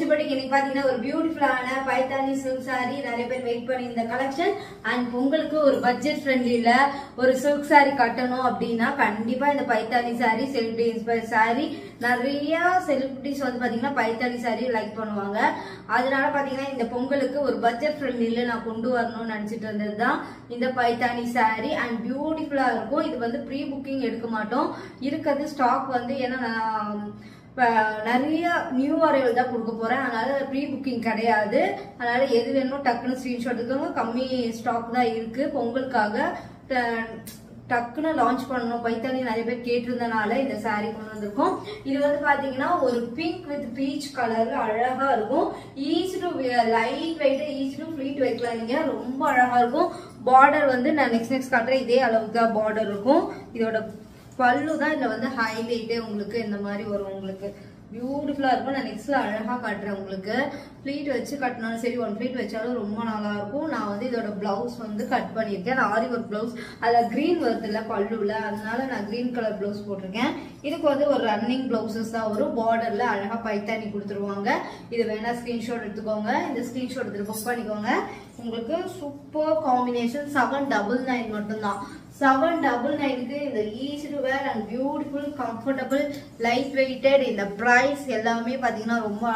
Boutique இன்னைக்கு பாத்தீங்கன்னா ஒரு பியூட்டிஃபுல்லான பைத்தானி silk saree நிறைய பேர் வெயிட் பண்ணி இந்த கலெக்ஷன் அண்ட் உங்களுக்கு ஒரு பட்ஜெட் ஃப்ரெண்ட்லில ஒரு silk saree கட்டணும் அப்படினா கண்டிப்பா இந்த Paithani saree celebrity inspired saree நிறைய செலிபிரிட்டிஸ் வந்து பாத்தீங்கன்னா பைத்தானி saree லைக் பண்ணுவாங்க. அதனால பாத்தீங்கன்னா இந்த பொங்கலுக்கு ஒரு பட்ஜெட் ஃப்ரெண்ட்லில நான் கொண்டு வரணும்னு நினைச்சிட்டு இருந்ததுதான் இந்த பைத்தானி saree அண்ட் பியூட்டிஃபுல்லா இருக்கும். இது வந்து ப்ரீ புக்கிங் எடுக்க மாட்டோம். இருக்கிறது ஸ்டாக் வந்து ஏன்னா நான் நிறைய நியூ அரைவல் தான் கொடுக்க போறேன். அதனால ப்ரீ புக்கிங் கிடையாது. அதனால எது வேணுமோ டக்குன்னு ஸ்கிரீன்ஷாட் எடுத்துக்கோங்க. கம்மி ஸ்டாக் தான் இருக்கு. பொங்கலுக்காக டக்குன்னு லான்ச் பண்ணணும் பைத்தானி நிறைய பேர் கேட்டிருந்தனால இந்த saree கொண்டு வந்திருக்கோம். இது வந்து பாத்தீங்கன்னா ஒரு பிங்க் வித் பீச் கலர்ல அழகா இருக்கும். Easy to light weight, easy to fleet வைக்கலாம். நீங்க ரொம்ப அழகா இருக்கும். பார்டர் வந்து நான் நெக்ஸ்ட் காட்டுறேன். இதே அளவுக்கு தான் பார்டர் இருக்கும். இதோட பல்லு தான் இதுல வந்து ஹைலைட்டே உங்களுக்கு இந்த மாதிரி வரும். உங்களுக்கு பியூட்டிஃபுல்லா இருக்கும். நான் நெக்ஸ்ட்ல அழகா காட்டுறேன். உங்களுக்கு ஃபிளீட் வச்சு கட்டினாலும் சரி, ஒன் ஃபிளீட் வச்சாலும் ரொம்ப நல்லா இருக்கும். நான் வந்து இதோட பிளவுஸ் வந்து கட் பண்ணியிருக்கேன். ஆரி ஒர்க் பிளவுஸ், அதுல கிரீன் வருது இல்ல பல்லுல, அதனால நான் கிரீன் கலர் பிளவுஸ் போட்டிருக்கேன். இதுக்கு வந்து ஒரு ரன்னிங் பிளவுசஸ் தான் வரும். பார்டர்ல அழகா பைத்தானி கொடுத்துருவாங்க. இது வேணா ஸ்கிரீன்ஷாட் எடுத்துக்கோங்க. இந்த ஸ்கிரீன்ஷாட் எடுத்து புக் பண்ணிக்கோங்க. உங்களுக்கு சூப்பர் காம்பினேஷன். 799 மட்டும்தான். 799க்கு இந்த easy to wear and beautiful comfortable light weighted. இந்த பிரைஸ் எல்லாமே பாத்தீங்கன்னா ரொம்ப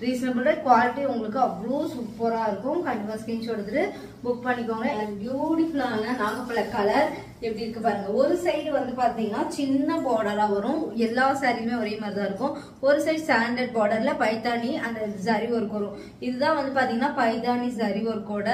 ரீசனபிள். குவாலிட்டி உங்களுக்கு அவ்வளோ சூப்பரா இருக்கும். கண்டிப்பா ஸ்கிரீன்ஷாட் எடுத்துட்டு புக் பண்ணிக்கோங்க. பியூட்டிஃபுல்லான நாகப்பழ கலர் எப்படி இருக்கு பாருங்க. ஒரு சைடு வந்து பாத்தீங்கன்னா சின்ன பார்டரா வரும். எல்லா சாரியுமே ஒரே மாதிரி தான் இருக்கும். ஒரு சைடு ஸ்டாண்டர்ட் பார்டர்ல பைத்தானி அந்த ஜரி ஒர்க் வரும். இதுதான் வந்து பாத்தீங்கன்னா பைத்தானி ஜரி ஒர்க்கோட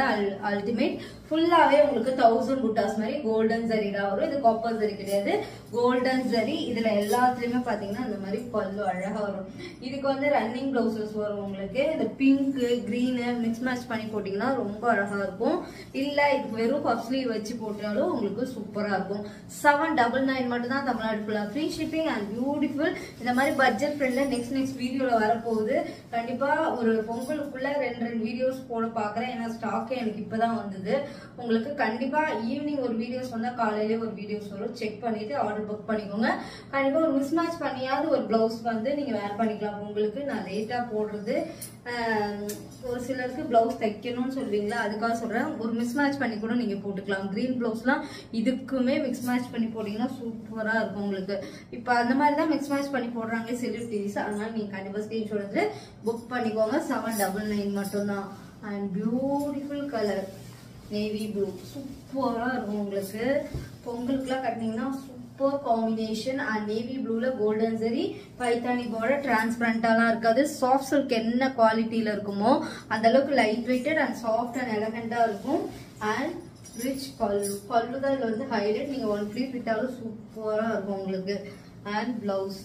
அல்டிமேட். ஃபுல்லாவே உங்களுக்கு 1000 புட்டாஸ் மாதிரி கோல்டன் ஜரி தான் வரும். இது காப்பர் ஜரி கிடையாது, கோல்டன் ஜரி. இதுல எல்லாத்துலயுமே பாத்தீங்கன்னா இந்த மாதிரி பல்லு அழகா வரும். இதுக்கு வந்து ரன்னிங் பிளவுசஸ் வரும். உங்களுக்கு இந்த பிங்க் கிரீனு மிக்ஸ் மேட்ச் பண்ணி போட்டீங்கன்னா ரொம்ப அழகா இருக்கும். இல்ல இதுக்கு வெறும் பஃப் ஸ்லீவ் வச்சு போட்டாலும் உங்களுக்கு சூப்பரா இருக்கும். 799 மட்டும் தான். தமிழ்நாடு ஃபுல்லா ஃப்ரீ ஷிப்பிங் அண்ட் பியூட்டிஃபுல். இந்த மாதிரி பட்ஜெட் ஃப்ரெண்ட்ல நெக்ஸ்ட் வீடியோல வரப்போகுது. கண்டிப்பா ஒரு பொங்கலுக்குள்ள 2 வீடியோஸ் போட பாக்குறேன். ஏன்னா ஸ்டாக் எனக்கு இப்பதான் வந்தது. உங்களுக்கு கண்டிப்பா ஈவினிங் ஒரு வீடியோஸ் வந்தா காலையிலே ஒரு வீடியோஸ் வரும். செக் பண்ணிட்டு ஆர்டர் புக் பண்ணிக்கோங்க. கண்டிப்பா ஒரு மிஸ் மேட்ச் பண்ணியாவது ஒரு பிளவுஸ் வந்து நீங்க வேர் பண்ணிக்கலாம். உங்களுக்கு நான் லேட்டா போடுறது ஒரு சிலருக்கு பிளவுஸ் தைக்கணும்னு சொல்லுவீங்களா, அதுக்காக சொல்றேன். ஒரு மிஸ் மேட்ச் பண்ணி கூட நீங்க போட்டுக்கலாம். கிரீன் பிளவுஸ்லாம் இதுக்குமே மிக்ஸ் மேட்ச் பண்ணி போட்டீங்கன்னா சூப்பரா இருக்கும் உங்களுக்கு. இப்ப அந்த மாதிரி தான் மிக்ஸ் மேட்ச் பண்ணி போடுறாங்க செலிபிரிட்டிஸ். அதனால நீங்க கண்டிப்பா ஸ்கிரீன்ஷாட் எடுத்து புக் பண்ணிக்கோங்க. 799 மட்டும்தான். And beautiful colour navy blue சூப்பரா இருக்கும். உங்களுக்கு பொங்கலுக்குலாம் கட்டினீங்கன்னா சூப்பர் காம்பினேஷன். அண்ட் நேவி ப்ளூல கோல்டன் ஜரி பைத்தானி பார்டர். டிரான்ஸ்பரண்டாலாம் இருக்காது. சாஃப்ட் சில்க் என்ன குவாலிட்டியில இருக்குமோ அந்த அளவுக்கு light weighted and soft and எலகண்டா இருக்கும். அண்ட் ரிச் பல்லு தான் இதுல வந்து ஹைலைட். நீங்க ஒன் ஃபிளீட் விட்டாலும் சூப்பரா இருக்கும் உங்களுக்கு. அண்ட் பிளவுஸ்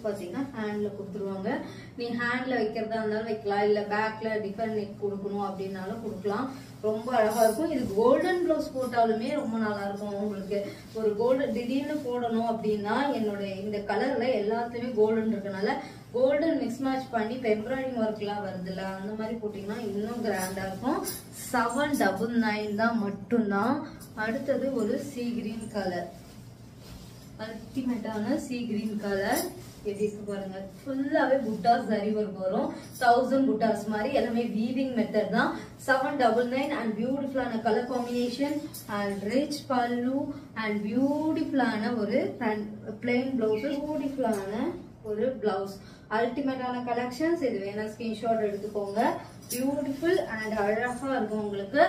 பாத்தீங்கன்னா ஹேண்ட்ல கொடுத்துருவாங்க. நீங்க ஹேண்ட்ல வைக்கிறதா இருந்தாலும் வைக்கலாம். இல்ல பேக்ல டிஃபரெண்ட் நெக் கொடுக்கணும் அப்படின்னாலும் கொடுக்கலாம். ரொம்ப அழகா இருக்கும். இது கோல்டன் பிளவுஸ் போட்டாலுமே ரொம்ப நல்லா இருக்கும். உங்களுக்கு ஒரு கோல்டன் திடீர்னு போடணும் அப்படின்னா என்னோட இந்த கலர்ல எல்லாத்துலயுமே கோல்டன் இருக்கனால கோல்டன் மிக்ஸ் மேட்ச் பண்ணி எம்ப்ராய்டிங் ஒர்க் எல்லாம் வருதுல்ல, அந்த மாதிரி போட்டீங்கன்னா இன்னும் கிராண்டா இருக்கும். 799 தான் மட்டும்தான். அடுத்தது ஒரு சீ கிரீன் கலர், அல்டிமேட்டான சீ கிரீன் கலர். எப்படி இருக்கு பாருங்க. ஃபுல்லாவே புட்டாஸ் ஜரி ஒர்க் வரும். 1000 புட்டாஸ் மாதிரி எல்லாமே வீவிங் மெத்தட் தான். 799 அண்ட் பியூட்டிஃபுல்லான colour combination and rich pallu and பியூட்டிஃபுல்லான ஒரு பிளெயின் பிளவுஸ், பியூட்டிஃபுல்லான ஒரு பிளவுஸ். அல்டிமேட்டான கலெக்ஷன்ஸ். இது வேணா ஸ்கிரீன்ஷாட் எடுத்துக்கோங்க. பியூட்டிஃபுல் அண்ட் அழகா இருக்கும். உங்களுக்கு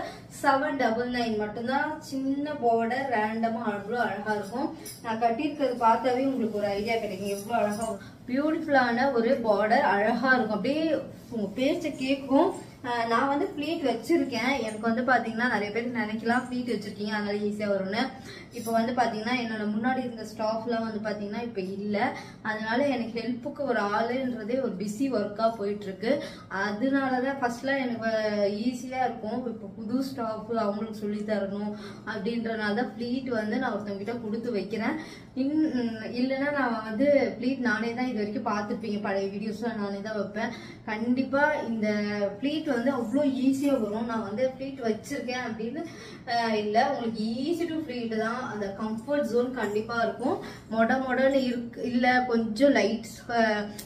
799 மட்டும்தான். சின்ன பார்டர் ரேண்டமா அவ்வளோ அழகா இருக்கும். நான் கட்டியிருக்கிறது பார்த்தாவே உங்களுக்கு ஒரு ஐடியா கிடைக்கும் எவ்வளவு அழகா. பியூட்டிஃபுல்லான ஒரு பார்டர் அழகா இருக்கும். அப்படியே உங்க பேச்ச கேட்கும். நான் வந்து ஃபிளீட் வச்சிருக்கேன். எனக்கு வந்து பாத்தீங்கன்னா நிறைய பேருக்கு நினைக்கலாம் ஃபிளீட் வச்சிருக்கீங்க அதனால ஈஸியா வரும்னு. இப்ப வந்து பாத்தீங்கன்னா என்னோட முன்னாடி இருந்த ஸ்டாஃப் எல்லாம் வந்து பாத்தீங்கன்னா இப்ப இல்ல. அதனால எனக்கு ஹெல்ப்புக்கு ஒரு ஆளுன்றதே ஒரு பிஸி ஒர்க்கா போயிட்டு இருக்கு. அதனாலதான் ஃபர்ஸ்ட்லாம் எனக்கு ஈஸியா இருக்கும். இப்ப புது ஸ்டாஃப் அவங்களுக்கு சொல்லி தரணும் அப்படின்றனாலதான் ஃபிளீட் வந்து நான் ஒருத்தவங்க கிட்ட கொடுத்து வைக்கிறேன். இல்லைன்னா நான் வந்து ஃபிளீட் நானே தான் இது வரைக்கும் பார்த்துருப்பீங்க. பழைய வீடியோஸ்லாம் நானே தான் வைப்பேன். கண்டிப்பா இந்த ஃபிளீட் வந்து அவ்வளோ ஈஸியா வரும். நான் வந்து ஃபிளீட் வச்சிருக்கேன் அப்படின்னு இல்ல, உங்களுக்கு ஈஸி டு ஃபிளீட் தான். அந்த கம்ஃபர்ட் ஜோன் கண்டிப்பா இருக்கும். மொடன்னு இருக்கு இல்ல, கொஞ்சம் லைட்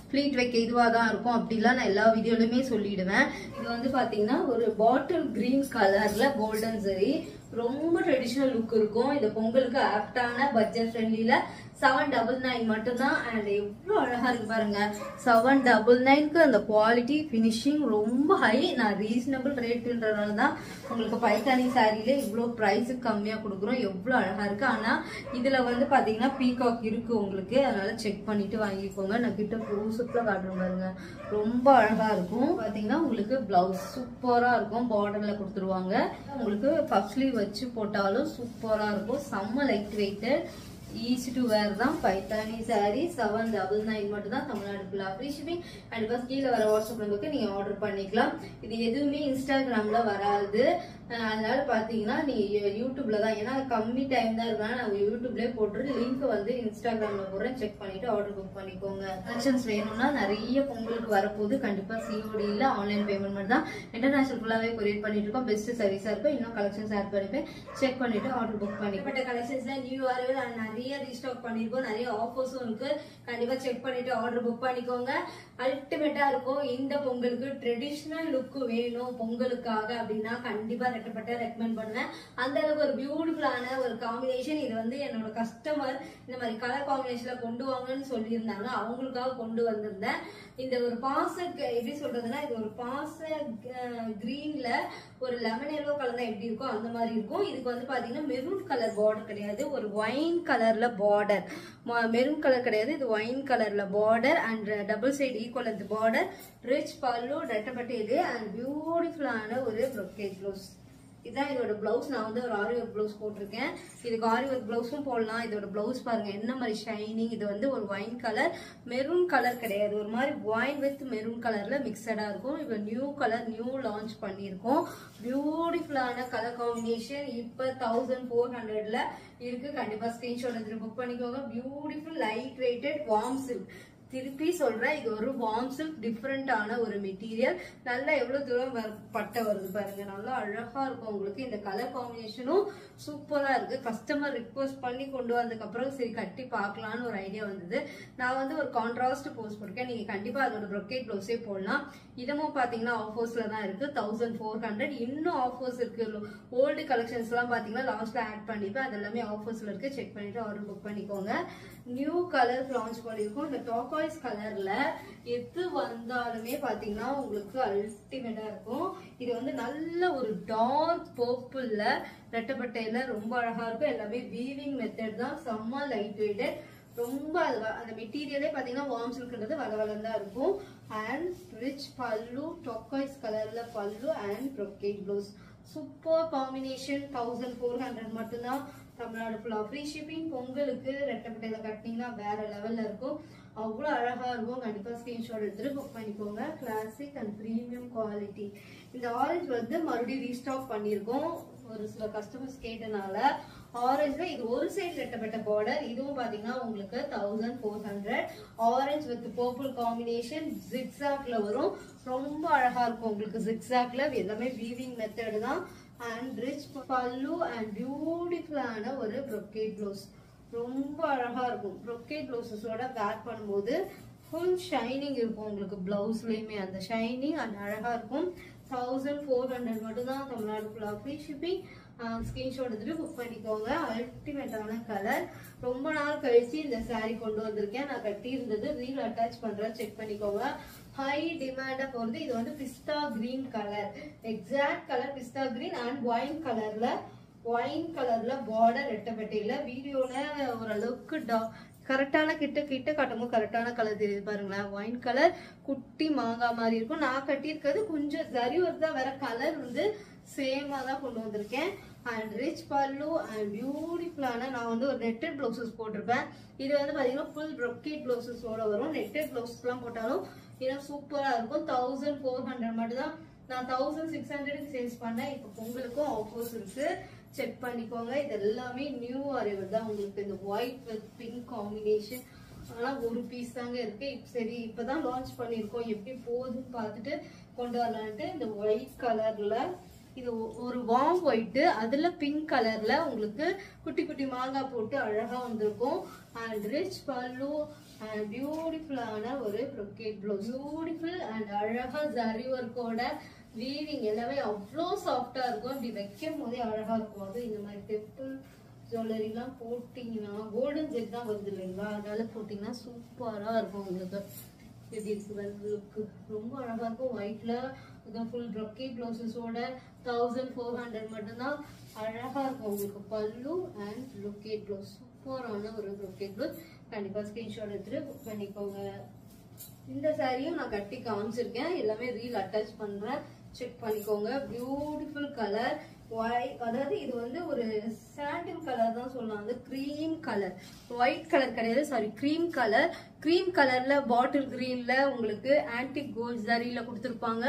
ஃபிளீட் வைக்க இதுவா தான் இருக்கும் அப்படிலாம் நான் எல்லா வீடியோலயுமே சொல்லிடுவேன். இது வந்து பாத்தீங்கன்னா ஒரு பாட்டில் கிரீன் கலர்ல கோல்டன் சரி, ரொம்ப ட்ரெடிஷனல் லுக் இருக்கும். இது பொங்கலுக்கு ஆப்டான பட்ஜெட் ஃப்ரெண்ட்லில 799 மட்டும்தான். அண்ட் எவ்வளவு அழகா இருக்கு பாருங்க. 799க்கு அந்த குவாலிட்டி ஃபினிஷிங் ரொம்ப ஹை. நான் ரீசனபிள் ரேட்ன்றதுனால தான் உங்களுக்கு பைத்தானி சாரியில இவ்வளவு பிரைஸ் கம்மியா கொடுக்குறோம். எவ்வளவு அழகா இருக்கு. ஆனா இதுல வந்து பாத்தீங்கன்னா பீகாக் இருக்கு உங்களுக்கு, அதனால செக் பண்ணிட்டு வாங்கிக்கோங்க. நான் கிட்ட க்ளோஸ்அப்ல காட்டுறேன் பாருங்க, ரொம்ப அழகா இருக்கும். பாத்தீங்கன்னா உங்களுக்கு பிளவுஸ் சூப்பரா இருக்கும், பார்டர்ல கொடுத்துருவாங்க. உங்களுக்கு பஃப் ஸ்லீவ் வச்சு போட்டாலும் சூப்பரா இருக்கும். செம்ம லைட் வெயிட்டட், ஈஸி டு வேர் தான். பைத்தானி சாரி 799 மட்டும் தான். தமிழ்நாடு ஃபுல்லா ஃப்ரீ ஷிப்பிங். அண்ட் பஸ் கீழே வர வாட்ஸ்அப் நம்பருக்கு நீங்க ஆர்டர் பண்ணிக்கலாம். இது எதுவுமே இன்ஸ்டாகிராம்ல வராது. அதனால பாத்தீங்கன்னா நீங்க யூடியூப்ல தான், ஏன்னா கம்மி டைம் தான் இருக்கா, நான் யூடியூப்லயே போட்டுரு. லிங்க் வந்து இன்ஸ்டாகிராம்ல போடுறேன், செக் பண்ணிட்டு ஆர்டர் புக் பண்ணிக்கோங்க. கலெக்ஷன்ஸ் வேணும்னா நிறைய பொங்கலுக்கு வரப்போது. கண்டிப்பா சிஓடி இல்ல, ஆன்லைன் பேமெண்ட் மட்டும் தான். இன்டர்நேஷனல் ஃபுல்லாவே கொரியர் பண்ணிட்டு இருக்கோம். பெஸ்ட் சர்வீஸா இருக்கும். இன்னும் கலெக்ஷன்ஸ் ஆட் பண்ணிப்பேன், செக் பண்ணிட்டு ஆர்டர் புக் பண்ணிப்பட்ட கலெக்ஷன்ஸ்ல நியூ அரைவல் நிறைய ரீஸ்டாக் பண்ணிருக்கோம். நிறைய ஆஃபர்ஸும் இருக்கு. கண்டிப்பா செக் பண்ணிட்டு ஆர்டர் புக் பண்ணிக்கோங்க. அல்டிமேட்டா இருக்கும். இந்த பொங்கலுக்கு ட்ரெடிஷனல் லுக் வேணும் பொங்கலுக்காக அப்படின்னா கண்டிப்பா ரெக்கமெண்ட் பண்ணுவேன். அந்த அளவுக்கு ஒரு பியூட்டிஃபுல்லான ஒரு காம்பினேஷன். இது வந்து என்னோட கஸ்டமர் இந்த மாதிரி கலர் காம்பினேஷன்ல கொண்டு வாங்கன்னு சொல்லியிருந்தாங்க, அவங்களுக்காக கொண்டு வந்திருந்தேன். இந்த ஒரு பாச எப்படி சொல்றதுன்னா, இது ஒரு பாச கிரீன்ல ஒரு லெமன் எல்லோ கலர் தான் எப்படி இருக்கும் அந்த மாதிரி இருக்கும். இதுக்கு வந்து பாத்தீங்கன்னா மெரூன் கலர் பார்டர் கிடையாது, ஒரு ஒயின் கலர்ல பார்டர். மெரூன் கலர் கிடையாது, இது ஒயின் கலர்ல border and double side equal அந்த பார்டர். ரிச் பல்லு, ரெட்டப்பட்டேது அண்ட் பியூட்டிஃபுல்லான ஒரு ப்ரொக்கேட் ப்ளவுஸ். இதுதான் இதோட பிளவுஸ். நான் வந்து ஒரு ஆரி ஒர்க் பிளவுஸ் போட்டிருக்கேன். இதுக்கு ஆரி ஒர்க் பிளவுஸும் போடலாம். இதோட பிளவுஸ் பாருங்க என்ன மாதிரி ஷைனிங். இது வந்து ஒரு ஒயின் கலர், மெரூன் கலர் கிடையாது, ஒரு மாதிரி ஒயின் வித் மெரூன் கலர்ல மிக்சடா இருக்கும். இப்போ நியூ கலர் நியூ லான்ச் பண்ணியிருக்கோம். பியூட்டிஃபுல்லான கலர் காம்பினேஷன். இப்போ 1400ல இருக்கு. கண்டிப்பா ஸ்கிரீன்ஷாட் எடுத்து புக் பண்ணிக்கோங்க. Beautiful light weighted warm silk. திருப்பி சொல்றேன், இது ஒரு வார்ம் சில்க், டிஃப்ரெண்டான ஒரு மெட்டீரியல். நல்லா எவ்வளவு தூரம் பட்டை வருது பாருங்க, நல்லா அழகா இருக்கும். உங்களுக்கு இந்த கலர் காம்பினேஷனும் சூப்பரா இருக்கு. கஸ்டமர் ரிக்வெஸ்ட் பண்ணி கொண்டு வந்ததுக்கு அப்புறம் சரி கட்டி பார்க்கலான்னு ஒரு ஐடியா வந்தது. நான் வந்து ஒரு கான்ட்ராஸ்ட் போஸ்ட் போட்டிருக்கேன். நீங்க கண்டிப்பா அதோட ப்ரொக்கேட் ப்ளவுஸே போடலாம். இதமும் பாத்தீங்கன்னா ஆஃபர்ஸ்ல தான் இருக்கு. 1400. இன்னும் ஆஃபர்ஸ் இருக்கு. ஓல்டு கலெக்ஷன்ஸ் எல்லாம் பாத்தீங்கன்னா லாஸ்ட்ல ஆட் பண்ணிப்பேன். அது எல்லாமே ஆஃபர்ஸ்ல இருக்கு. செக் பண்ணிட்டு ஆர்டர் புக் பண்ணிக்கோங்க. நியூ கலர் லான்ச் பண்ணிருக்கோம். இந்த டாக்காய்ஸ் கலர்ல எது வந்தாலுமே பாத்தீங்கன்னா உங்களுக்கு அல்டிமேட்டா இருக்கும். இது வந்து நல்ல ஒரு டார்க் பர்பிள்ல ரெட்டப்பட்டையில ரொம்ப அழகா இருக்கும். எல்லாமே வீவிங் மெத்தட் தான். செம்ம லைட் வெயிட்டட். ரொம்ப அந்த மெட்டீரியலே பாத்தீங்கன்னா வார்ம் சில்க்ன்றது வளவளந்தா இருக்கும். அண்ட் ரிச் பல்லு, டாக்காய்ஸ் கலர்ல பல்லு and brocade blouse. Super combination. 1400 மட்டும்தான். தமிழ்நாடு ஃபுல்லா ஃப்ரீ ஷிப்பிங். பொங்கலுக்கு ரெட்டப்பட்டையில கட்டினீங்கன்னா வேற லெவல்ல இருக்கும். அவ்வளவு அழகா இருக்கும். கண்டிப்பா ஸ்கிரீன்ஷாட் எடுத்துட்டு புக் பண்ணிக்கோங்க. Classic and premium quality. இந்த ஆரஞ்சு வந்து மறுபடியும் ரீஸ்டாக் பண்ணிருக்கோம். ஒரு சில கஸ்டமர்ஸ் கேட்டனால ஆரஞ்சுல இது ஒரு சைடு ரெட்டப்பட்ட பார்டர். இதுவும் பாத்தீங்கன்னா உங்களுக்கு 1400. ஆரஞ்சு வித் பர்பிள் காம்பினேஷன் ஜிக்ஸாக்ல வரும். ரொம்ப அழகா இருக்கும் உங்களுக்கு. ஜிக்ஸாக்ல எல்லாமே வீவிங் மெத்தட் தான். அண்ட் ரிச் பல்லு அண்ட் பியூட்டிஃபுல்லான ஒரு ப்ரொக்கேட் ப்ளவுஸ். ரொம்ப அழகா இருக்கும். ப்ரொக்கேட் ப்ளவுஸஸோட வேர் பண்ணும்போது ஃபுல் ஷைனிங் இருக்கும் உங்களுக்கு. பிளவுஸ்லயுமே அந்த ஷைனிங் அண்ட் அழகா இருக்கும். 1400 மட்டும் தான். தமிழ்நாடு ஃபுல்லா ஃப்ரீ ஷிப்பிங். ஸ்கிரீன்ஷாட் எடுத்துட்டு புக் பண்ணிக்கோங்க. அல்டிமேட்டான கலர். ரொம்ப நாள் கழிச்சு இந்த சாரி கொண்டு வந்திருக்கேன். நான் கட்டி இருந்தது ரீல் அட்டாச் பண்றேன், செக் பண்ணிக்கோங்க. ஹை டிமாண்டா போறது. இது வந்து pista green colour, exact colour pista green and wine கலர்ல பார்டர் ரெட்டப்பட்டையில. வீடியோல ஓரளவுக்கு கரெக்டான கிட்ட காட்டும்போது கரெக்டான கலர் தெரியுது பாருங்களேன். ஒயின் கலர் குட்டி மாங்காய் மாதிரி இருக்கும். நான் கட்டியிருக்கிறது கொஞ்சம் ஜரி வருதா, வேற கலர் வந்து சேமா தான் கொண்டு வந்திருக்கேன். அண்ட் ரிச் பல்லு அண்ட் பியூட்டிஃபுல்லான நான் வந்து ஒரு நெட்டட் பிளவுசஸ் போட்டிருப்பேன். இது வந்து பாத்தீங்கன்னா ஃபுல் ப்ரொக்கேட் பிளவுசஸோட வரும். நெட்டட் பிளவுசஸ் எல்லாம் போட்டாலும் இன்னும் சூப்பரா இருக்கும். 1400 மட்டும் தான். நான் 1600 சேல்ஸ் பண்ணேன். இப்போ பொங்கலுக்கும் ஆஃபர்ஸ் இருக்கு, செக் பண்ணிக்கோங்க. இது எல்லாமே நியூ அரைவல் தான் உங்களுக்கு. இந்த ஒயிட் வித் பிங்க் காம்பினேஷன் ஆனா ஒரு பீஸ் தாங்க இருக்கு. சரி இப்பதான் லான்ச் பண்ணிருக்கோம், எப்படி போகுதுன்னு பார்த்துட்டு கொண்டு வரலான்ட்டு. இந்த ஒயிட் கலர்ல இது ஒரு வார்ம் ஒயிட், அதுல பிங்க் கலர்ல உங்களுக்கு குட்டி குட்டி மாங்காய் போட்டு அழகா வந்திருக்கும். அண்ட் ரிச் பல்லு அண்ட் பியூட்டிஃபுல்லான ஒரு brocade blouse. பியூட்டிஃபுல் அண்ட் அழகா ஜரி ஒர்க்கோட வீவிங் எல்லாமே அவ்வளோ சாஃப்டா இருக்கும். இப்படி வைக்கும் போதே அழகா இருக்கும். அது இந்த மாதிரி டெம்பிள் ஜுவல்லரி எல்லாம் போட்டீங்கன்னா கோல்டன் ஜெட் தான் வருது இல்லைங்களா, அதனால போட்டீங்கன்னா சூப்பரா இருக்கும் உங்களுக்கு. எப்படி இருக்கு லுக்கு, ரொம்ப அழகா இருக்கும். ஒயிட்ல ஃபுல் brocade பிளவுசஸோட 1400 மட்டும்தான். அழகா இருக்கும் உங்களுக்கு பல்லு அண்ட் brocade பிளவுஸ். சூப்பரான ஒரு brocade பிளவுஸ். கண்டிப்பா ஸ்கிரீன்ஷாட் எடுத்துட்டு புக் பண்ணிக்கோங்க. இந்த சாரியும் நான் கட்டி காமிச்சிருக்கேன், எல்லாமே ரீல் அட்டாச் பண்றேன், செக் பண்ணிக்கோங்க. பியூட்டிஃபுல் கலர் ஒயிட், அதாவது இது வந்து ஒரு சாண்டில் கலர் தான் சொல்லலாம். அது கிரீம் கலர், ஒயிட் கலர் கிடையாது, சாரி கிரீம் கலர். கிரீம் கலர்ல பாட்டில் கிரீன்ல உங்களுக்கு ஆன்டிக் கோல்ட் ஜரியில கொடுத்துருப்பாங்க.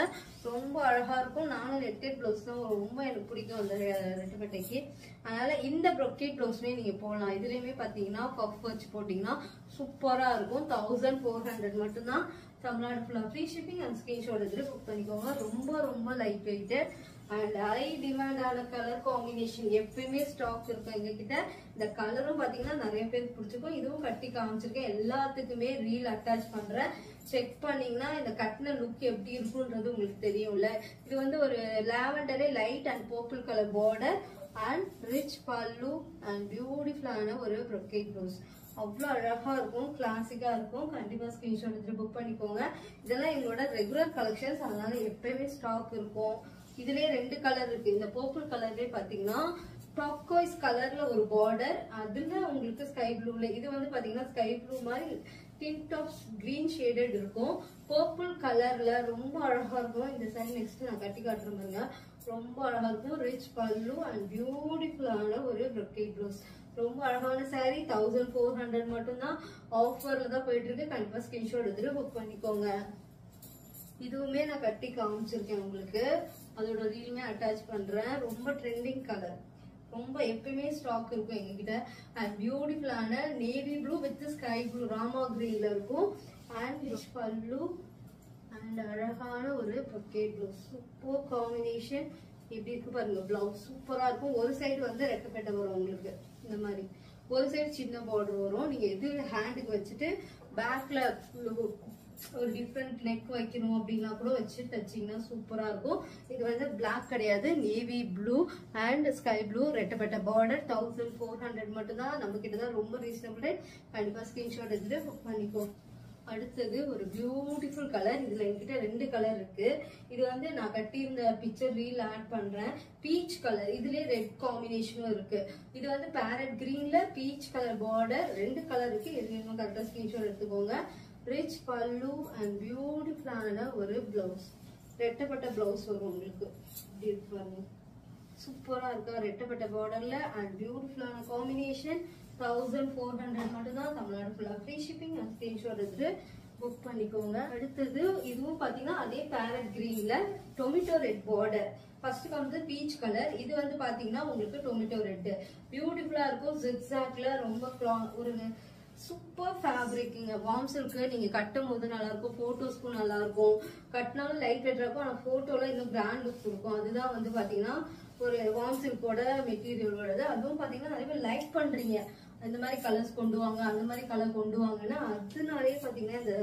ரொம்ப அழகா இருக்கும். நானும் நெட்டட் பிளவுஸ் தான் ரொம்ப எனக்கு பிடிக்கும் அந்த ரெட்டப்பட்டைக்கு. அதனால இந்த brocade பிளவுஸ்மே நீங்க போடலாம். இதுலயுமே பாத்தீங்கன்னா பஃப் வச்சு போட்டீங்கன்னா சூப்பரா இருக்கும். 1400 மட்டும்தான். தமிழ்நாடு ஃபுல்லா ஃப்ரீ ஷிப்பிங் அண்ட் ஸ்கிரீன்ஷாட் எடுத்து புக் பண்ணிக்கோங்க. ரொம்ப ரொம்ப லைட் வெயிட்டட் அண்ட் ஹை டிமாண்டான கலர் காம்பினேஷன். எப்பயுமே ஸ்டாக் இருக்கும் எங்ககிட்ட. இந்த கலரும் பாத்தீங்கன்னா நிறைய பேருக்கு பிடிச்சிருக்கும். இதுவும் கட்டி காமிச்சிருக்கேன், எல்லாத்துக்குமே ரீல் அட்டாச் பண்றேன், செக் பண்ணீங்கன்னா இந்த கட்டின லுக் எப்படி இருக்குன்றது உங்களுக்கு தெரியும்ல. இது வந்து ஒரு லாவெண்டரே light and purple colour border and rich pallu and பியூட்டிஃபுல்லான ஒரு brocade blouse. அவ்வளோ அழகா இருக்கும், கிளாசிக்கா இருக்கும். கண்டிப்பா ஸ்கிரீன்ஷாட் எடுத்து புக் பண்ணிக்கோங்க. இதெல்லாம் எங்களோட ரெகுலர் கலெக்ஷன்ஸ், அதனால எப்பயுமே ஸ்டாக் இருக்கும். இதுலயே 2 கலர் இருக்கு. இந்த பர்பிள் கலர்லயே பாத்தீங்கன்னா டர்கோய்ஸ் கலர்ல ஒரு பார்டர், அதுல உங்களுக்கு ஸ்கை ப்ளூல, இது வந்து பாத்தீங்கன்னா ஸ்கை ப்ளூ மாதிரி டிண்ட் ஆஃப் கிரீன் ஷேடட் இருக்கும். பர்பிள் கலர்ல ரொம்ப அழகா இருக்கும். இந்த சாரி நெக்ஸ்ட் நான் கட்டி காட்டுறேன் பாருங்க, ரொம்ப அழகா இருக்கும். ரிச் பல்லு அண்ட் பியூட்டிஃபுல்லான ஒரு brocade blouse. ரொம்ப அழகான சாரி. 1400 மட்டும்தான். ஆஃபர்ல தான் போயிட்டு இருக்கு. கண்டிப்பா ஸ்கிரீன்ஷாட் எடுத்துட்டு புக் பண்ணிக்கோங்க. இதுவுமே நான் கட்டி காமிச்சிருக்கேன் உங்களுக்கு, அதோட ரீலுமே அட்டாச் பண்றேன். ரொம்ப ட்ரெண்டிங் கலர், ரொம்ப எப்பயுமே ஸ்டாக் இருக்கும் எங்ககிட்ட. அண்ட் பியூட்டிஃபுல்லான navy blue with sky blue Rama கிரீன்ல இருக்கும். அண்ட் ரிச் பல்லு அண்ட் அழகான ஒரு brocade blouse. Super combination. எப்படி இருக்கு பாருங்க, பிளவுஸ் சூப்பரா இருக்கும். ஒரு சைடு வந்து ரெக்கப்பட்ட வரும் உங்களுக்கு, இந்த மாதிரி ஒரு சைடு சின்ன பார்டர் வரும். நீங்க எது ஹேண்டுக்கு வச்சுட்டு பேக்ல ஒரு டிஃப்ரெண்ட் நெக் வைக்கணும் அப்படின்னா கூட வச்சு தச்சிங்கன்னா சூப்பரா இருக்கும். இது வந்து பிளாக் கிடையாது, navy blue and sky blue ரெட்டப்பட்ட பார்டர். 1400 மட்டும்தான். நம்ம கிட்டதான் ரொம்ப ரீசனபிள். கண்டிப்பா ஸ்கிரீன்ஷாட் எடுத்துட்டு புக் பண்ணிக்கோ. அடுத்தது ஒரு பியூட்டிஃபுல் கலர். இதுல என்கிட்ட 2 கலர் இருக்கு. இது வந்து நான் கட்டியிருந்த பிக்சர் ரீல் ஆட் பண்றேன். பீச் கலர், இதுலயே ரெட் காம்பினேஷனும் இருக்கு. இது வந்து பேரட் கிரீன்ல பீச் கலர் பார்டர். 2 கலர் இருக்கு. எது வேணுமோ கரெக்டா ஸ்கிரீன்ஷாட் எடுத்துக்கோங்க. ரிச் பல்லு அண்ட் பியூட்டிஃபுல்லான ஒரு பிளவுஸ். ரெட்டப்பட்ட பிளவுஸ் வரும் உங்களுக்கு. இப்படி இருக்கு, சூப்பரா இருக்கா. ரெட்டப்பட்ட பார்டர்ல அண்ட் பியூட்டிஃபுல்லான காம்பினேஷன். 1400 மட்டும்தான். தமிழ்நாடு ஃபுல்லா ஃப்ரீ ஷிப்பிங் அண்ட் ஸ்கிரீன்ஷாட் எடுத்து புக் பண்ணிக்கோங்க. அடுத்தது இதுவும் பாத்தீங்கன்னா அதே பேரட் கிரீன்ல டொமேட்டோ ரெட் பார்டர். ஃபர்ஸ்ட் வந்து பீச் கலர். இது வந்து பாத்தீங்கன்னா உங்களுக்கு டொமேட்டோ ரெட். பியூட்டிஃபுல்லா இருக்கும். ஜிக்ஸாக்ல ரொம்ப ஒரு சூப்பர் ஃபேப்ரிக்குங்க. வார்ம் சில்க் நீங்க கட்டும் போது நல்லா இருக்கும், போட்டோஸ்க்கும் நல்லா இருக்கும். கட்டினாலும் லைட் வெயிட்டா இருக்கும், ஆனா போட்டோல இன்னும் கிராண்ட் லுக் கொடுக்கும். அதுதான் வந்து பாத்தீங்கன்னா ஒரு வார்ம் சில்கோட மெட்டீரியலோட. அதுவும் பாத்தீங்கன்னா நிறைய பேர் லைக் பண்றீங்க, இந்த மாதிரி கலர்ஸ் கொண்டு வாங்க, அந்த மாதிரி கலர் கொண்டு வாங்கன்னா அதனாலேயே பாத்தீங்கன்னா இந்த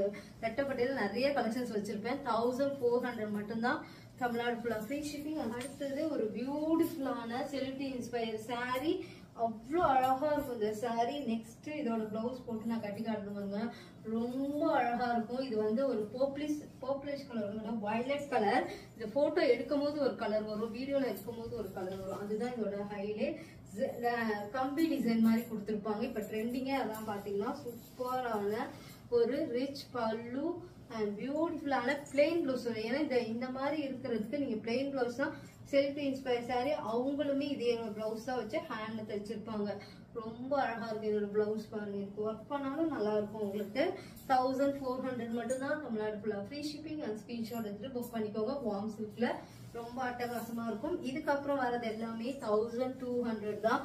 ரெட்டப்பட்டையில நிறைய கலெக்ஷன்ஸ் வச்சிருப்பேன். 1400 மட்டும்தான். தமிழ்நாடு ஃபுல்லா ஃப்ரீ ஷிப்பிங். அடுத்தது ஒரு பியூட்டிஃபுல்லான செலிபிரிட்டி இன்ஸ்பயர் சாரி. அவ்வளோ அழகா இருக்கும் இந்த சாரி. நெக்ஸ்ட் இதோட பிளவுஸ் போட்டு நான் கட்டி காட்டுவாங்க, ரொம்ப அழகா இருக்கும். இது வந்து ஒரு பர்பிளிஷ் கலர், வயலட் கலர். இந்த போட்டோ எடுக்கும் போது ஒரு கலர் வரும், வீடியோல எடுக்கும் போது ஒரு கலர் வரும். அதுதான் இதோட ஹைலைட். கம்பி டிசைன் மாதிரி கொடுத்துருப்பாங்க. இப்ப ட்ரெண்டிங்கே அதான் பாத்தீங்கன்னா சூப்பரான ஒரு ரிச் பல்லு அண்ட் பியூட்டிஃபுல்லான பிளெயின் பிளவுஸ். ஏன்னா இந்த மாதிரி இருக்கிறதுக்கு நீங்க பிளெயின் பிளவுஸ் தான். செல்ஃபி இன்ஸ்பயர் சாரி அவங்களுமே இதே பிளவுஸ் தான் வச்சு ஹேண்ட்ல தைச்சிருப்பாங்க. ரொம்ப அழகா இருக்கு இதோட பிளவுஸ் பாருங்க. இதுக்கு ஒர்க் பண்ணாலும் நல்லா இருக்கும் உங்களுக்கு. 1400 மட்டும்தான். தமிழ்நாடு ஃபுல்லா ஃப்ரீ ஷிப்பிங் அண்ட் ஸ்கிரீன்ஷாட் எடுத்துட்டு புக் பண்ணிக்கோங்க. வார்ம் சில்க்ல ரொம்ப அட்டகாசமா இருக்கும். இதுக்கப்புறம் வரது எல்லாமே 1200 தான்.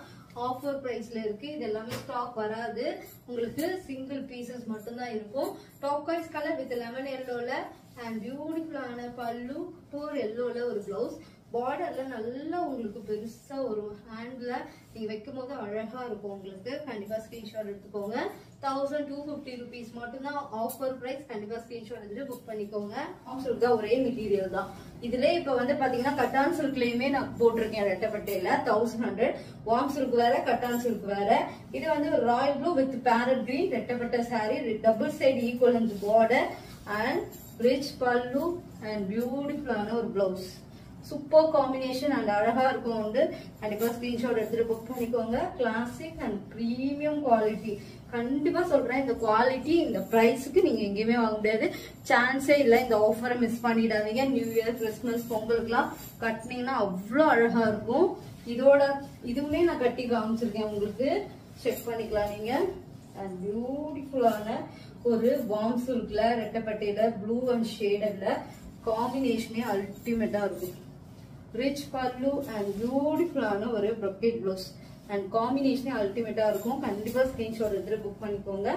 ஆஃபர் பிரைஸ்ல இருக்கு. இது எல்லாமே ஸ்டாக் வராது, உங்களுக்கு சிங்கிள் பீசஸ் மட்டும் தான் இருக்கும். டாக்காய்ஸ் கலர் வித் லெமன் எல்லோல அண்ட் பியூட்டிஃபுல்லான பல்லு, டோர் எல்லோல ஒரு பிளவுஸ். பார்டர்ல நல்லா உங்களுக்கு பெருசா ஒரு ஹேண்ட்ல நீங்க வைக்கும் போது அழகா இருக்கும் உங்களுக்கு. கண்டிப்பா ஸ்கிரீன்ஷாட் எடுத்துக்கோங்க. 1250 rupees மட்டும் தான் ஆஃபர் பிரைஸ். கண்டிப்பா ஸ்கிரீன்ஷாட் எடுத்து புக் பண்ணிக்கோங்க. சொல்லுங்க ஒரே மெட்டீரியல் தான். இதுல இப்ப வந்து பாத்தீங்கன்னா கட்டான் சில்க்லயுமே நான் போட்டிருக்கேன் ரெட்டப்பட்டையில 1100. வார்ம் சில்க் வேற, கட்டான் சில்க் வேற. இது வந்து royal blue with parrot green ரெட்டப்பட்ட சாரி, டபுள் சைடு ஈக்குவலன்ஸ் border and rich pallu and பியூட்டிஃபுல்லான ஒரு பிளவுஸ். சூப்பர் காம்பினேஷன் அண்ட் அழகா இருக்கும். வந்து கண்டிப்பா ஸ்கிரீன்ஷாட் எடுத்துட்டு புக் பண்ணிக்கோங்க. Classic and premium quality. கண்டிப்பா சொல்றேன், இந்த குவாலிட்டி இந்த பிரைஸுக்கு நீங்க எங்கேயுமே வாங்க முடியாது, சான்ஸே இல்ல. இந்த ஆஃபரை மிஸ் பண்ணிடாதீங்க. நியூ இயர், கிறிஸ்துமஸ், பொங்கலுக்குலாம் கட்டினீங்கன்னா அவ்வளோ அழகா இருக்கும். இதோட இதுவுமே நான் கட்டி காமிச்சிருக்கேன் உங்களுக்கு, செக் பண்ணிக்கலாம் நீங்க. அண்ட் பியூட்டிஃபுல்லான ஒரு வார்ம் சில்க்ல ரெட்டப்பட்டையில ப்ளூ அண்ட் ஷேடட்ல காம்பினேஷனே அல்டிமேட்டா இருக்கும். ரிச் பல்லு அண்ட் பியூட்டிஃபுல்லான ஒரு ப்ரொக்கேட் ப்ளவுஸ் அண்ட் காம்பினேஷனே அல்டிமேட்டா இருக்கும். கண்டிப்பா ஸ்கிரீன்ஷாட் எடுத்துட்டு புக் பண்ணிக்கோங்க.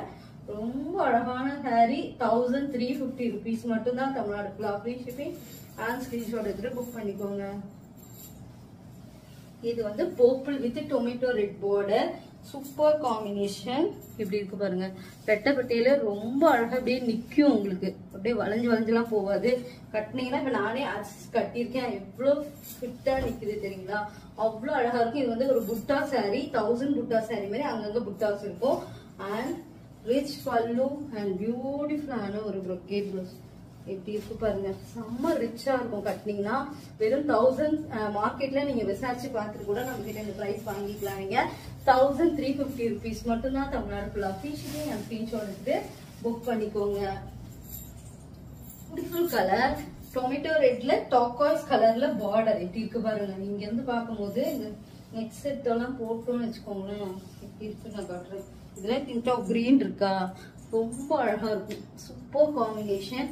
ரொம்ப அழகான சாரி. 1350 rupees மட்டும் தான் Tamil Nadu free shipping and screenshot எடுத்துட்டு புக் பண்ணிக்கோங்க. இது வந்து purple with tomato red border. Super combination. இப்படி இருக்கு பாருங்க, ரெட்டப்பட்டையில ரொம்ப அழகா அப்படியே நிக்கும் உங்களுக்கு, அப்படியே வளைஞ்சு வளைஞ்செல்லாம் போகாது. கட்டினீங்கன்னா இப்ப நானே கட்டியிருக்கேன், எவ்வளவு ஃபிட்டா நிக்குது தெரியுங்களா, அவ்வளவு அழகா இருக்கும். இது வந்து ஒரு புட்டா சாரி, 1000 புட்டா சாரி மாதிரி அங்கங்க புட்டாஸ் இருக்கும். அண்ட் ரிச் பல்லு அண்ட் பியூட்டிஃபுல்லான ஒரு brocade blouse. எப்படி இருக்கு பாருங்க, செம்ம ரிச்சா இருக்கும். கட்டினீங்கன்னா வெறும் 1000 மார்க்கெட்ல நீங்க விசாரிச்சு பார்த்துட்டு கூட நம்ம கிட்ட இந்த பிரைஸ் வாங்கிக்கலாம். நீங்க 1350 rupees மட்டும் தான் தமிழ்நாடு ஃபுல்லா ஃப்ரீ ஷிப்பிங் அண்ட் ஸ்கிரீன்ஷாட் எடுத்து புக் பண்ணிக்கோங்க. பியூட்டிஃபுல் கலர் டொமேட்டோ ரெட்ல டாக்காய்ஸ் கலர்ல பார்டர் எப்படி இருக்கு பாருங்க. நீங்க இருந்து பார்க்கும்போது இந்த நெக் செட் எல்லாம் போட்டோம்னு வச்சுக்கோங்களேன், எப்படி இருக்கு நான் காட்டுறேன். இதுல டிண்ட் ஆஃப் கிரீன் இருக்கா, ரொம்ப அழகா இருக்கும். Super combination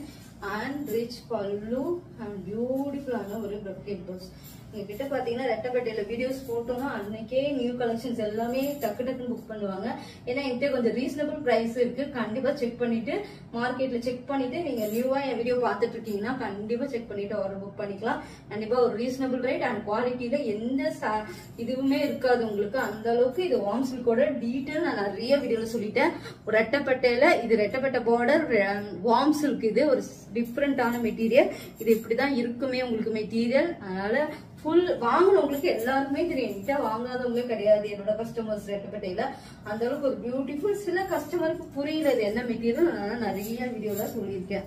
and rich pallu and பியூட்டிஃபுல்லான ஒரு brocade blouse. நீங்க கிட்ட பாத்தீங்கன்னா ரெட்டப்பட்டையில வீடியோஸ் போட்டோம்னா அன்னைக்கே நியூ கலெக்ஷன்ஸ் எல்லாமே டக்கு டக்குன்னு புக் பண்ணுவாங்க. ஏன்னா என்கிட்ட கொஞ்சம் ரீசனபிள் பிரைஸ் இருக்கு. கண்டிப்பா செக் பண்ணிட்டு மார்க்கெட்ல செக் பண்ணிட்டு நீங்க நியூவா என் வீடியோ பாத்துட்டு இருக்கீங்கன்னா கண்டிப்பா செக் பண்ணிட்டு ஆர்டர் புக் பண்ணிக்கலாம். கண்டிப்பா ஒரு ரீசனபிள் ரேட் அண்ட் குவாலிட்டியில எந்த இதுவுமே இருக்காது உங்களுக்கு. அந்த அளவுக்கு இது வார்ம் சில்கோட டீட்டெயில் நான் நிறைய வீடியோல சொல்லிட்டேன். ஒரு ரெட்டப்பட்டையில இது ரெட்டப்பட்ட பார்டர் வார்ம் சில்க், இது ஒரு டிஃப்ரெண்டான மெட்டீரியல். இது இப்படிதான் இருக்குமே உங்களுக்கு மெட்டீரியல். அதனால ஃபுல் வாங்கினவங்களுக்கு எல்லாருமே தெரியும், என்கிட்ட வாங்காதவங்களே கிடையாது என்னோட கஸ்டமர்ஸ் ரெட்டப்பட்டையில. அந்த அளவுக்கு ஒரு பியூட்டிஃபுல். சில கஸ்டமருக்கு புரியறது என்ன மெட்டீரியல், அதனால நிறைய வீடியோல சொல்லியிருக்கேன்.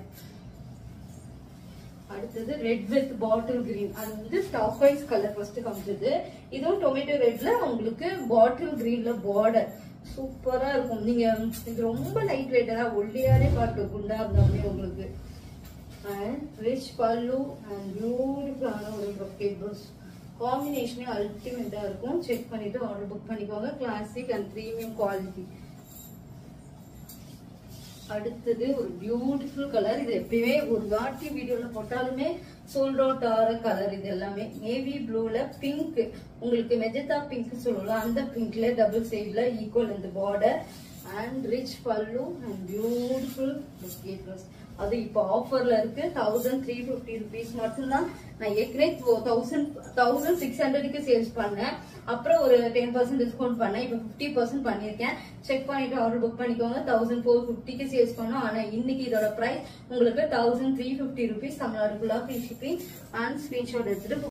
அடுத்தது ரெட் வித் பாட்டில் கிரீன். அது வந்து டாக்காய்ஸ் கலர் ஃபர்ஸ்ட் காமிச்சது. இதுவும் டொமேட்டோ ரெட்ல உங்களுக்கு பாட்டில் கிரீன்ல பார்டர் சூப்பரா இருக்கும். நீங்க இது ரொம்ப லைட் வெயிட்டா ஒல்லியாலே காட்டு குண்டா இருந்தாலுமே உங்களுக்கு. ரிச் பல்லு அண்ட் பியூட்டிஃபுல்லான ஒரு brocade blouse. காம்பினேஷனே அல்டிமேட்டா இருக்கும். செக் பண்ணிட்டு ஆர்டர் புக் பண்ணிக்கோங்க. Classic and premium quality. அடுத்தது ஒரு பியூட்டிஃபுல் கலர். இது எப்பயுமே ஒரு வாட்டி வீடியோல போட்டாலுமே சோல்ட் அவுட் ஆகிற கலர். இது எல்லாமே நேவி ப்ளூல பிங்க், உங்களுக்கு மெஜந்தா பிங்க் சொல்லலாம், அந்த பிங்க்ல டபுள் சைட்ல ஈக்குவல் இந்த border and rich pallu and beautiful brocade blouse. அது இப்போ ஆஃபர்ல இருக்கு. 1350 rupees மட்டும்தான். நான் ஏற்கனவே 1600க்கு சேல்ஸ் பண்ணேன், அப்புறம் ஒரு 10% டிஸ்கவுண்ட் பண்ணேன், இப்போ 50% பண்ணிருக்கேன். செக் பண்ணிட்டு ஆர்டர் புக் பண்ணிக்கோங்க. 1450க்கு சேல்ஸ் பண்ணோம். ஆனா இன்னைக்கு இதோட பிரைஸ் உங்களுக்கு 1350 rupees தமிழ்நாடு ஃபுல்லா ஃப்ரீ ஷிப்பிங் அண்ட் ஸ்கிரீன்ஷாட் எடுத்துட்டு